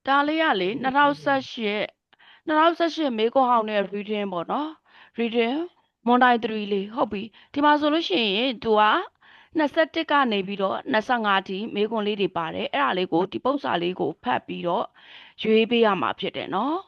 ဒါလေးကလေ2018မေကွန်ဟောင်းနဲ့ reading ပေါ့နော် reading မွန်တိုင်း3လေးဟုတ်ပြီဒီမှာဆိုလို့ရှိရင်သူက21ကနေပြီးတော့25အထိမေကွန်လေးတွေပါတယ်အဲ့ဒါလေးကိုဒီပု္ပ္ပစာလေးကိုဖတ်ပြီးတော့ရွေးပေးရမှာဖြစ်တယ်နော်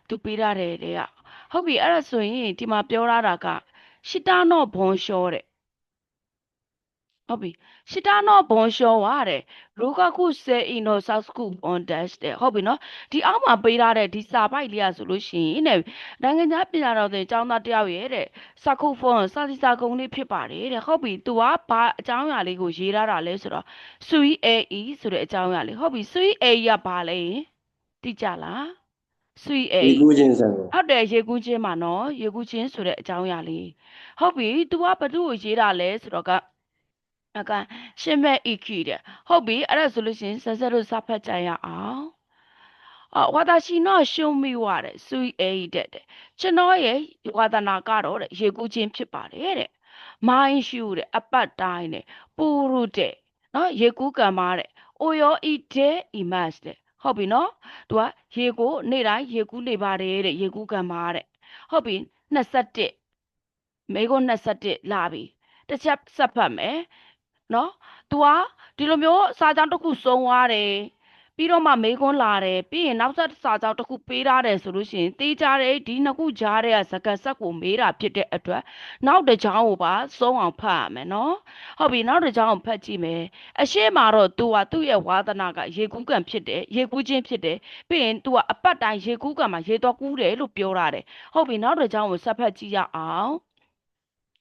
သူပေးရတယ်တဲ့ကဟုတ်ပြီအဲ့ဒါဆိုရင်ဒီမှာပြောရတာကရှစ်တာနော့ဘွန်ရှောတဲ့ဟုတ်ပြီရှစ်တာနော့ဘွန်ရှောဝါတဲ့ရိုကခုဆယ်အီနိုဆောက်စကူဘွန်ဒက်တဲ့ဟုတ်ပြီနော်ဒီအောက်မှာပေးထားတဲ့ဒီစာပိုက်လေးอ่ะဆိုလို့ရှိရင်တဲ့နိုင်ငံခြားပညာတော်သင်ကျောင်းသားတယောက်ရဲ့တဲ့စာခုဖုန်းစာစီစာကုံလေးဖြစ်ပါတယ်တဲ့ဟုတ်ပြီသူကဘာအကြောင်းအရာလေးကိုရေးထားတာလဲဆိုတော့ sui ae ဆိုတဲ့အကြောင်းအရာလေးဟုတ်ပြီ sui ae ကဘာလဲသိကြလား sui ae ရေကူးခြင်းဆန် ဟုတ်တယ်ရေကူးခြင်းမှာနော်ရေကူးခြင်းဆိုတဲ့အကြောင်းအရာလေးဟုတ်ပြီ तू ကဘာလို့ရေးတာလဲဆိုတော့ကရှင်းမဲ့ EQ တဲ့ဟုတ်ပြီအဲ့ဒါဆိုလို့ရှိရင်ဆက်ဆက်တို့စာဖတ်ကြရအောင်ဝါဒရှိနောရှုံမိဝတဲ့စူအေးတဲ့ကျွန်တော်ရဲ့ဝါဒနာကတော့တဲ့ရေကူးခြင်းဖြစ်ပါတယ်တဲ့မိုင်းရှူတဲ့အပတ်တိုင်းတဲ့ပူရုတဲ့နော်ရေကူးကံမတဲ့အိုယောဤတဲ့အီမတ်တဲ့ဟုတ်ပြီနော်သူကရေကိုနေ့တိုင်းရေကူးနေပါတယ်တဲ့ရေကူးကံမတဲ့ဟုတ်ပြီ21မေကို21လာပြီတစ်ချက်ဆက်ဖတ်မယ်နော် तू อ่ะဒီလိုမျိုးစာကြောင်းတစ်ခုစုံသွားတယ်ပြီးတော့မှမေးခွန်းလာတယ်ပြီးရင်နောက်ဆက်စာကြောင်းတစ်ခုပေးထားတယ်ဆိုလို့ရှိရင်တေးကြတယ်ဒီနှစ်ခုကြားတဲ့စကားဆက်ကိုမေးတာဖြစ်တဲ့အတွက်နောက်တစ်ကြောင်းကိုပါစုံအောင်ဖတ်ရမယ်နော်ဟုတ်ပြီနောက်တစ်ကြောင်းကိုဖတ်ကြည့်မယ်အရှိမတော့ तू อ่ะသူ့ရဲ့ဝါသနာကရေကူးကံဖြစ်တယ်ရေကူးခြင်းဖြစ်တယ်ပြီးရင် तू อ่ะအပတ်တိုင်းရေကူးကံမှာရေတော်ကူးတယ်လို့ပြောတာတယ်ဟုတ်ပြီနောက်တစ်ကြောင်းကိုဆက်ဖတ်ကြည့်ရအောင်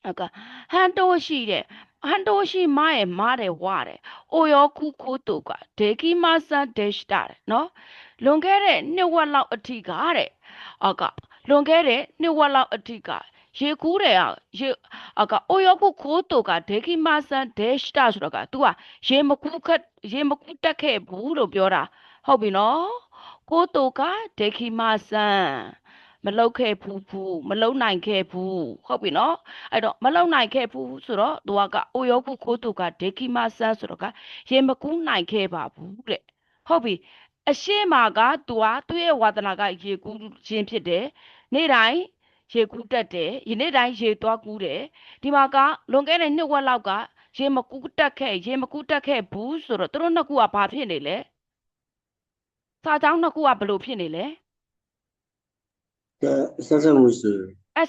ဟုတ်ကဲ့ဟန်တိုးရှိတဲ့ဟန်တိုးရှိမရဲ့မားတယ်ဝါတယ်အိုယောခုခုတုကဒေကီမဆန်ဒက်ရှ်တာနော်လွန်ခဲ့တဲ့နှစ်ဝက်လောက်အထိကတဲ့လွန်ခဲ့တဲ့နှစ်ဝက်လောက်အထိကရေကူးတယ်ရေအိုယောခုခုတုကဒေကီမဆန်ဒက်ရှ်တာဆိုတော့က तू ကရေမကူးတက်ခဲ့ဘူးလို့ပြောတာဟုတ်ပြီနော်ကိုတုကဒေကီမဆန်မလောက်ခဲ့ဘူးမလုံနိုင်ခဲ့ဘူးဟုတ်ပြီနော်အဲ့တော့မလုံနိုင်ခဲ့ဘူးဆိုတော့သူကအိုယောခုခိုးသူကဒေခိမဆန်းဆိုတော့ကရေမကူးနိုင်ခဲ့ပါဘူးတဲ့ဟုတ်ပြီအရှိမကသူကသူ့ရဲ့ဝါသနာကရေကူးခြင်းဖြစ်တယ်နေ့တိုင်းရေကူးတက်တယ်ယနေ့တိုင်းရေသွားကူးတယ်ဒီမှာကလွန်ခဲ့တဲ့နှစ်ဝက်လောက်ကရေမကူးတက်ခဲ့ဘူးဆိုတော့သူတို့နှစ်ခုကဘာဖြစ်နေလဲစာကြောင်းနှစ်ခုကဘယ်လိုဖြစ်နေလဲဆက်ဆက်မှုရှိ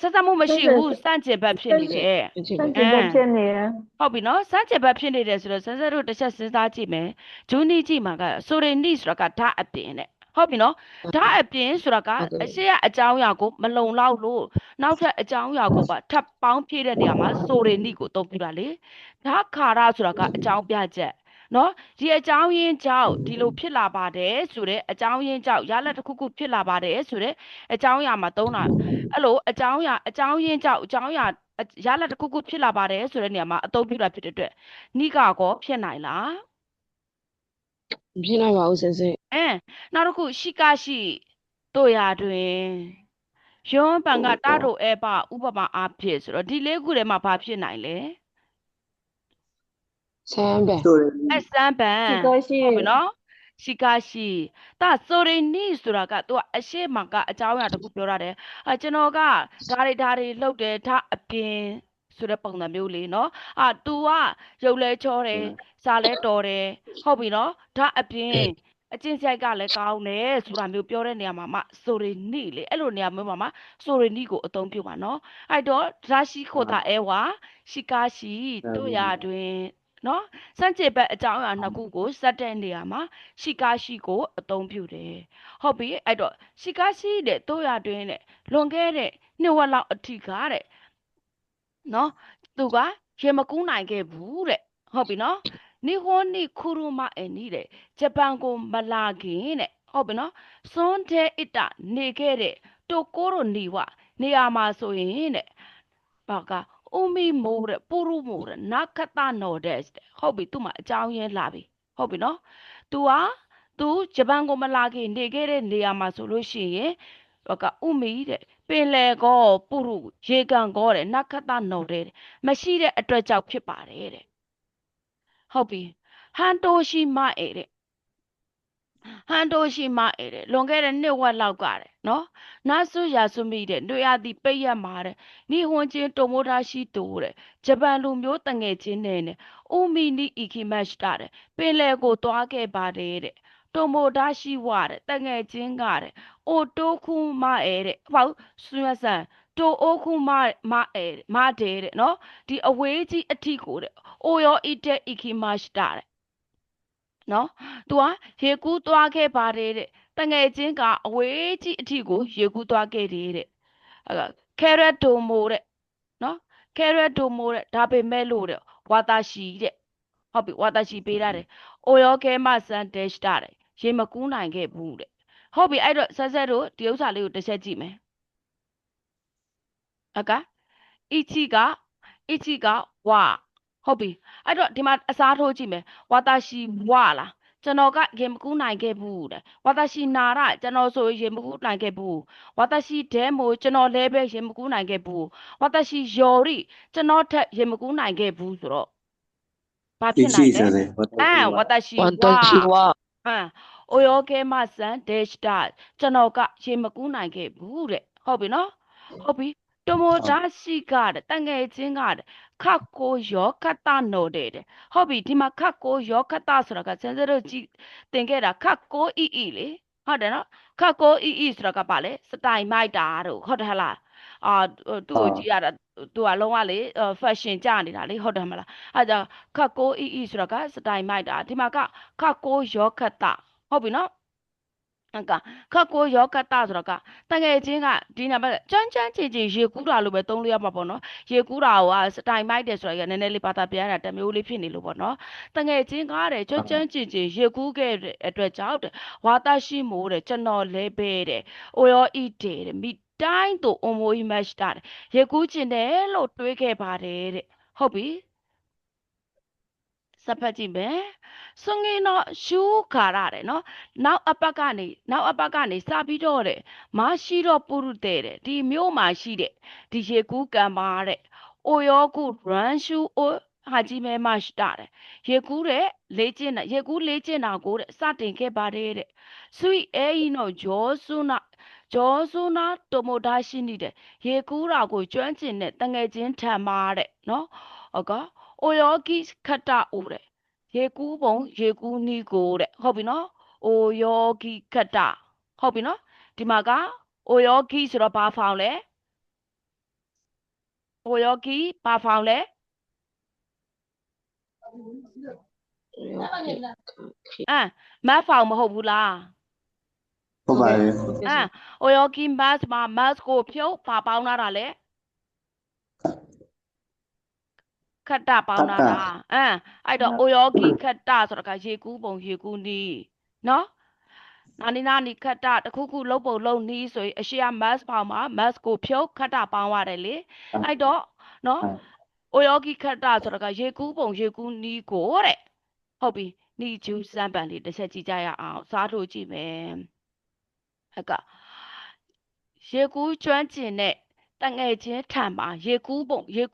ဆက်စပ်မှုမရှိဘူးစန့်ကျင်ဘက်ဖြစ်နေတယ် စန့်ကျင်ဘက်ဖြစ်နေတယ် ဟုတ်ပြီနော်စန့်ကျင်ဘက်ဖြစ်နေတယ်ဆိုတော့ဆက်ဆက်တို့တစ်ချက်စဉ်းစားကြည့်မယ်ဂျူနီကြည့်မှာကဆိုရင်နိဆိုတာကဓာတ်အပြင်တဲ့ဟုတ်ပြီနော်ဓာတ်အပြင်ဆိုတာကအရှိကအကြောင်းအရာကိုမလုံလောက်လို့နောက်ထပ်အကြောင်းအရာကိုပါထပ်ပေါင်းဖြည့်တဲ့နေရာမှာဆိုရင်နိကိုအသုံးပြုတာလေဓာတ်ခါရဆိုတာကအကြောင်းပြချက်နော်ဒီအကြောင်းရင်းကြောင့်ဒီလိုဖြစ်လာပါတယ်ဆိုတဲ့အကြောင်းရင်းကြောင့်ရလက်တစ်ခုခုဖြစ်လာပါတယ်ဆိုတဲ့အကြောင်းအရာမှာသုံးတာအဲ့လိုအကြောင်းရင်းကြောင့်အကြောင်းအရာရလက်တစ်ခုခုဖြစ်လာပါတယ်ဆိုတဲ့နေရာမှာအသုံးပြုတာဖြစ်တဲ့အတွက်နိကာကောဖြစ်နိုင်လား မဖြစ်နိုင်ပါဘူးဆင်ဆင် နောက်တစ်ခုရှိကရှိတို့ရာတွင်ယွန်းပန်ကတားတို့အဲပါဥပမာအားဖြင့်ဆိုတော့ဒီလေးခုထဲမှာဘာဖြစ်နိုင်လဲ ဆမ်းပန် ဆိုရင် စမ်းပန် ရှိကရှိ ဟုတ်ပြီနော်ရှိကရှိဒါဆိုရင်နိဆိုတာကသူကအရှိမကအကြောင်းအရာတစ်ခုပြောရတယ်ကျွန်တော်ကဒါတွေလှုပ်တယ်ဒါအပြင်ဆိုတဲ့ပုံစံမျိုးလေးနော်तू ကရုပ်လဲချောတယ်စားလဲတော်တယ်ဟုတ်ပြီနော်ဒါအပြင်အကျင့်စိုက်ကလည်းကောင်းတယ်ဆိုတာမျိုးပြောတဲ့နေရာမှာမှဆိုရင်နိလေအဲ့လိုနေရာမျိုးမှာဆိုရင်နိကိုအသုံးပြုပါနော်အဲ့တော့ဒါရှိခိုတာအဲဝါရှိကရှိတို့ရာတွင်နော်စန့်ကျင်ဘက်အကြောင်းအရာနှစ်ခုကိုစက်တဲ့နေရာမှာရှိကားရှိကိုအသုံးပြုတယ်ဟုတ်ပြီအဲ့တော့ရှိကားရှိတဲ့တို့ရတွင်တဲ့လွန်ခဲ့တဲ့နှစ်ဝက်လောက်အထိကတဲ့နော်သူကရေမကူးနိုင်ခဲ့ဘူးတဲ့ဟုတ်ပြီနော်နိဟောနိခူရူမအနီတဲ့ဂျပန်ကိုမလာခင်တဲ့ဟုတ်ပြီနော်စွန်တဲ့အစ်တနေခဲ့တဲ့တိုကိုရိုနီဝနေရာမှာဆိုရင်တဲ့ဘာကဦးမီမိုးတဲ့ပူရူမိုးတဲ့နခတနော်တဲ့ဟုတ်ပြီသူ့မှာအကြောင်းရင်းလာပြီဟုတ်ပြီနော် तू ဂျပန်ကိုမလာခင်နေခဲ့တဲ့နေရာမှာဆိုလို့ရှိရင်ဥမီတဲ့ပင်လေကောပူရူရေကန်ကောတဲ့နခတနော်တဲ့မရှိတဲ့အတွက်ကြောင့်ဖြစ်ပါတယ်တဲ့ဟုတ်ပြီဟန်တိုရှိမတဲ့ ဟန်တိုရှိမတဲ့လွန်ခဲ့တဲ့နှစ်ဝက်လောက်ကတဲ့နော်နာဆုရာဆုမိတဲ့တွေ့ရသည်ပိတ်ရမှာတဲ့နိဟွန်ချင်းတိုမိုဒါရှိတိုတဲ့ဂျပန်လူမျိုးတငယ်ချင်းနဲ့ဦးမီနီအီခီမတ်တဲ့ပင်လယ်ကိုသွားခဲ့ပါတယ်တဲ့တိုမိုဒါရှိဝတဲ့တငယ်ချင်းကတဲ့အိုတိုခုမတဲ့ဟောဆွမ်းဆန်တိုအိုခုမတဲ့နော်ဒီအဝေးကြီးအထီကိုတဲ့အိုယောအီတက်အီခီမတ်တဲ့နော်သူကရေကူးသွားခဲ့ပါတယ်တဲ့တငယ်ချင်းကအဝေးကြီးအထိကိုရေကူးသွားခဲ့တယ်တဲ့ခဲရက်ဒိုမိုတဲ့နော်ခဲရက်ဒိုမိုတဲ့ဒါပေမဲ့လို့တဲ့ဝါတာရှိတဲ့ဟုတ်ပြီဝါတာရှိပေးရတယ်အိုယောကဲမဆန်ဒက်ရှ်တဲ့ရေမကူးနိုင်ခဲ့ဘူးတဲ့ဟုတ်ပြီအဲ့တော့ဆက်တို့ဒီဥစ္စာလေးကိုတစ်ချက်ကြည့်မယ်အီချီကဝါဟုတ်ပြီအဲ့တော့ဒီမှာအစားထိုးကြည့်မယ်ဝါတာရှိဝါလားကျွန်တော်ကရေမကူးနိုင်ခဲ့ဘူးတဲ့ဝါတာရှိနာရကျွန်တော်ဆိုရေမကူးနိုင်ခဲ့ဘူးဝါတာရှိဒဲမိုကျွန်တော်လည်းပဲရေမကူးနိုင်ခဲ့ဘူးဝါတာရှိယော်ရီကျွန်တော်ထက်ရေမကူးနိုင်ခဲ့ဘူးဆိုတော့ဘာဖြစ်နိုင်လဲဝါတာရှိဝါအိုယောကဲမဆန်ဒက်ရှ်တာကျွန်တော်ကရေမကူးနိုင်ခဲ့ဘူးတဲ့ဟုတ်ပြီနော်ဟုတ်ပြီတမိုဒါရှိကတဲ့တငယ်ချင်းကတဲ့ခတ်ကိုယောခတ်တာနိုတဲ့ဟုတ်ပြီဒီမှာခတ်ကိုယောခတ်တာဆိုတာကစင်စတို့ကြည့်သင်ခဲ့တာခတ်ကိုအီလေဟုတ်တယ်နော်ခတ်ကိုအီဆိုတာကပါလေစတိုင်မိုက်တာတို့ဟုတ်တယ်ဟလားသူ့ကိုကြည့်ရတာသူကလုံးဝလေ fashion ကြနေတာလေဟုတ်တယ်မလားအဲဒါခတ်ကိုအီဆိုတာကစတိုင်မိုက်တာဒီမှာကခတ်ကိုယောခတ်တာဟုတ်ပြီနော်ခတ်ကိုယောကတဆိုတာကတငယ်ချင်းကဒီနာမည်ကြမ်းကြင်ရေကူးတာလို့ပဲသုံးလို့ရမှာပေါ့နော်ရေကူးတာကစတိုင်မိုက်တယ်ဆိုတာကနည်းနည်းလေးဘာသာပြန်တာတစ်မျိုးလေးဖြစ်နေလို့ပေါ့နော်တငယ်ချင်းကားတယ်ကြမ်းကြင်ရေကူးခဲ့တဲ့အတွက်ကြောင့်ဝါတာရှိမိုးတဲ့ကျွန်တော်လဲပဲတဲ့အိုယောအီတဲ့မိတိုင်းတို့အမိုးမတ်တာရေကူးကျင်တယ်လို့တွေးခဲ့ပါတယ်တဲ့ဟုတ်ပြီစဖတ်ကြည့်မယ်စွန်ငင်းတော့ရှူးခါရတယ်နော်နောက်အပတ်ကနေစပြီးတော့တဲ့မရှိတော့ပုရုတဲ့ဒီမျိုးမှာရှိတဲ့ဒီရေကူးကံပါတဲ့အိုယောကုရန်ရှူအိုဟာကြီးမဲမရှိတာတဲ့ရေကူးလေ့ကျင့်တာကိုတဲ့စတင်ခဲ့ပါတယ်တဲ့ဆွီအဲဤနော်ဂျောဆူနာတိုမိုဒါရှိနေတဲ့ရေကူးတာကိုကျွမ်းကျင်တဲ့တငယ်ချင်းထံမှာတဲ့နော်ဟုတ်ကအိုယောဂီခတ်တာအိုတဲ့ရေကူးပုံရေကူးနီးကိုတဲ့ဟုတ်ပြီနော်အိုယောဂီခတ်တာဟုတ်ပြီနော်ဒီမှာကအိုယောဂီဆိုတော့ဘာဖောင်လဲအိုယောဂီဘာဖောင်လဲမတ်ဖောင်မဟုတ်ဘူးလားဟုတ်ပါတယ်အိုယောဂီမတ်မှာမတ်ကိုဖြုတ်ဘာပေါင်းလာတာလဲခတ်တာပေါင်းတာအဲ့တော့အိုယောဂီခတ်တာဆိုတာကရေကူးပုံရေကူးနီးနော်နာနီခတ်တာတခုခုလုံးပုံလုံးနီးဆိုရင်အရှိက mass ပေါင်းမှာ mass ကိုဖြုတ်ခတ်တာပေါင်းရတယ်လေအဲ့တော့နော်အိုယောဂီခတ်တာဆိုတာကရေကူးပုံရေကူးနီးကိုတဲ့ဟုတ်ပြီနီးကျူးစမ်းပန်လေးတစ်ချက်ကြည့်ကြရအောင်စားထိုးကြည့်မယ်ဟုတ်ကရေကူးကျွမ်းကျင်တဲ့တငယ်ချင်းထံမှာရေကူးပုံရေ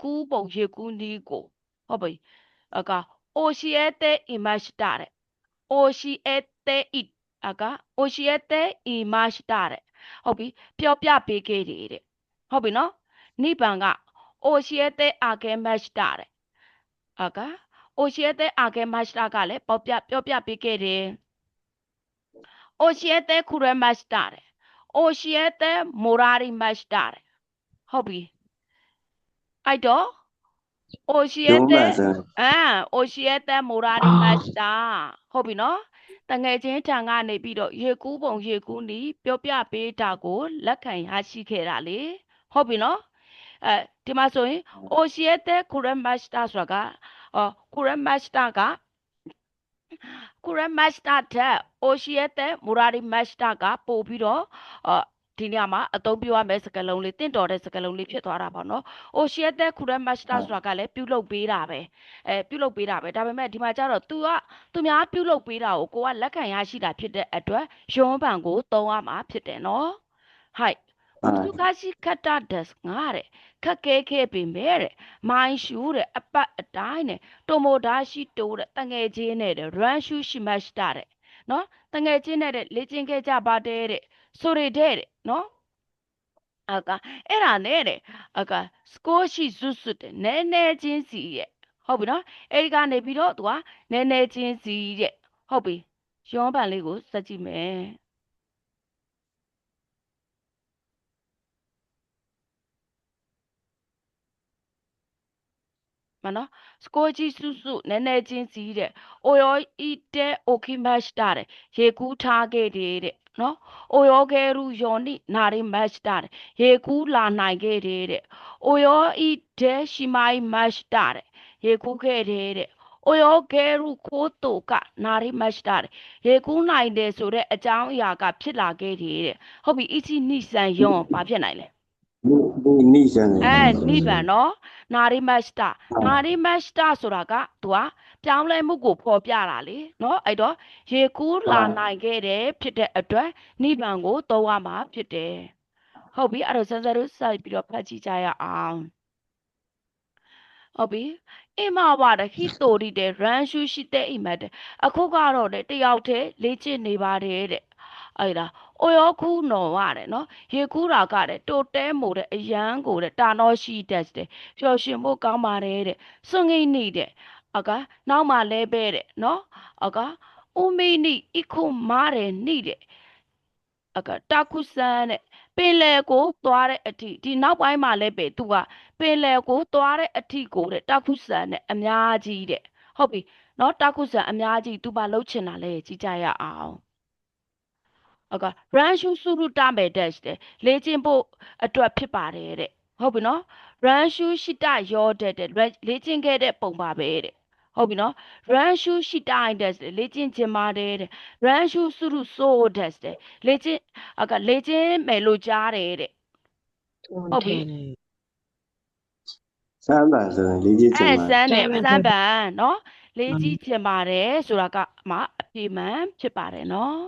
ကူးနီးကိုဟုတ်ပြီအိုရှိယတဲ့ image တဲ့အိုရှိယတဲ့အိုရှိယတဲ့ image တဲ့ဟုတ်ပြီပြောပြပေးခဲ့တယ်တဲ့ဟုတ်ပြီနော်နိဗ္ဗာန်ကအိုရှိယတဲ့အာကဲ match တဲ့အိုရှိယတဲ့အာကဲ match ကလည်းပြောပြပေးခဲ့တယ်အိုရှိယတဲ့ခုရ match တဲ့အိုရှိယတဲ့မိုရာရီ match တဲ့ဟုတ်ပြီအဲ့တော့အိုရှိယတဲ့မိုရာရီ match တာဟုတ်ပြီနော်တငယ်ချင်းထံကနေပြီးတော့ရေကူးပုံရေကူးနီးပြောပြပေးတာကိုလက်ခံရရှိခဲ့တာလေဟုတ်ပြီနော်ဒီမှာဆိုရင်အိုရှိယတဲ့ခုရ match တာဆိုတာကခုရ match တာကခုရ match တာတဲ့အိုရှိယတဲ့မိုရာရီ match တာကပို့ပြီးတော့ဒီနေရာမှာအသုံးပြုရမယ့်စကားလုံးလေးတင့်တော်တဲ့စကားလုံးလေးဖြစ်သွားတာပေါ့နော်။အိုရှိယတဲ့ခုရမတ်တာဆိုတာကလည်းပြုလုပ်ပေးတာပဲ။ပြုလုပ်ပေးတာပဲ။ဒါပေမဲ့ဒီမှာကျတော့ သူများပြုလုပ်ပေးတာကိုကလက်ခံရရှိတာဖြစ်တဲ့အတွက်ရုံးပံကိုသုံးရမှာဖြစ်တယ်နော်။ဟိုက်難しかったですがတဲ့ခက်ခဲခဲ့ပေမဲ့တဲ့မိုင်းရှူတဲ့အပတ်အတိုင်းတဲ့တိုမိုဒါရှိတိုးတဲ့တငယ်ချင်းနဲ့တဲ့ run ရှူရှိမတ်တာတဲ့ နော်တငယ်ချင်းနဲ့တဲ့လေ့ကျင့်ခဲ့ကြပါတယ်တဲ့ဆိုရတဲ့နော်အဲ့ဒါနဲ့တဲ့စကိုရှိစွတ်စွတ်တဲ့နဲနဲချင်းစီရဲ့ဟုတ်ပြီနော်အဲ့ဒီကနေပြီးတော့သူကနဲနဲချင်းစီတဲ့ဟုတ်ပြီရောပန်လေးကိုစက်ကြည့်မယ်မနော်စကိုကြီးစုစုနဲနဲချင်းစီတဲ့အိုယောဤတဲโอเคမတ်တာတဲ့ရေကူးထားခဲ့တဲ့နော်အိုယောကဲရူယောနိနာရီမတ်တာတဲ့ရေကူးလာနိုင်ခဲ့တဲ့အိုယောဤတဲရှိမိုင်းမတ်တာတဲ့ရေကူးခဲ့တဲ့အိုယောကဲရူခိုးတိုကနာရီမတ်တာတဲ့ရေကူးနိုင်တယ်ဆိုတဲ့အကြောင်းအရာကဖြစ်လာခဲ့တဲ့ဟုတ်ပြီအချီနိဆန်ယောဘာဖြစ်နိုင်လဲနိဆန်နိဗ္ဗာန်နော်နာရိမတ်တာနာရိမတ်တာဆိုတာကသူကပြောင်းလဲမှုကိုဖော်ပြတာလေနော်အဲ့တော့ရေကူးလာနိုင်ခဲ့တယ်ဖြစ်တဲ့အတွက်နိဗ္ဗာန်ကိုသုံးရမှာဖြစ်တယ်ဟုတ်ပြီအဲ့တော့စမ်းစမ်းတို့စိုက်ပြီးတော့ဖတ်ကြည့်ကြရအောင်ဟုတ်ပြီအိမဝါဒဟိတိုရီတဲ့ရန်ရှူရှိတဲ့အိမတ်တဲ့အခုကတော့တဲ့တယောက်တည်းလေ့ကျင့်နေပါတယ်တဲ့အဲ့ဒါအိုယောကူနော်ရတယ်နော်ရေကူးတာကတဲ့တိုတဲမို့တဲ့အရန်ကိုတဲ့တာနော်ရှိတဲ့တဲ့ပျော်ရွှင်ဖို့ကောင်းပါတယ်တဲ့စွန့်ငိမ့်နေတဲ့နောက်မှလဲပဲတဲ့နော်ဦးမိနိအခုမားတယ်နှိတဲ့တာခုဆန်းတဲ့ပင်လယ်ကိုသွားတဲ့အထိဒီနောက်ပိုင်းမှာလဲပဲသူကပင်လယ်ကိုသွားတဲ့အထိကိုတဲ့တာခုဆန်းနဲ့အများကြီးတဲ့ဟုတ်ပြီနော်တာခုဆန်းအများကြီးသူပါလှုပ်ချင်တာလဲကြည့်ကြရအောင်ရန်ရှူစုရုတာမဲတက်တဲ့လေ့ကျင့်ဖို့အတွက်ဖြစ်ပါတယ်တဲ့ဟုတ်ပြီနော်ရန်ရှူရှိတရောတဲ့လေ့ကျင့်ခဲ့တဲ့ပုံပါပဲတဲ့ဟုတ်ပြီနော်ရန်ရှူရှိတိုင်းတဲ့လေ့ကျင့်ခြင်းပါတယ်တဲ့ရန်ရှူစုရုဆိုတဲ့လေ့ကျင့်လေ့ကျင့်မယ်လို့ကြားတယ်တဲ့ဟုတ်ပြီစမ်းပါဆိုရင်လေ့ကျင့်ချင်ပါစမ်းတယ်စမ်းပန်နော်လေ့ကျင့်ခြင်းပါတယ်ဆိုတာကမှအပြေမှန်ဖြစ်ပါတယ်နော်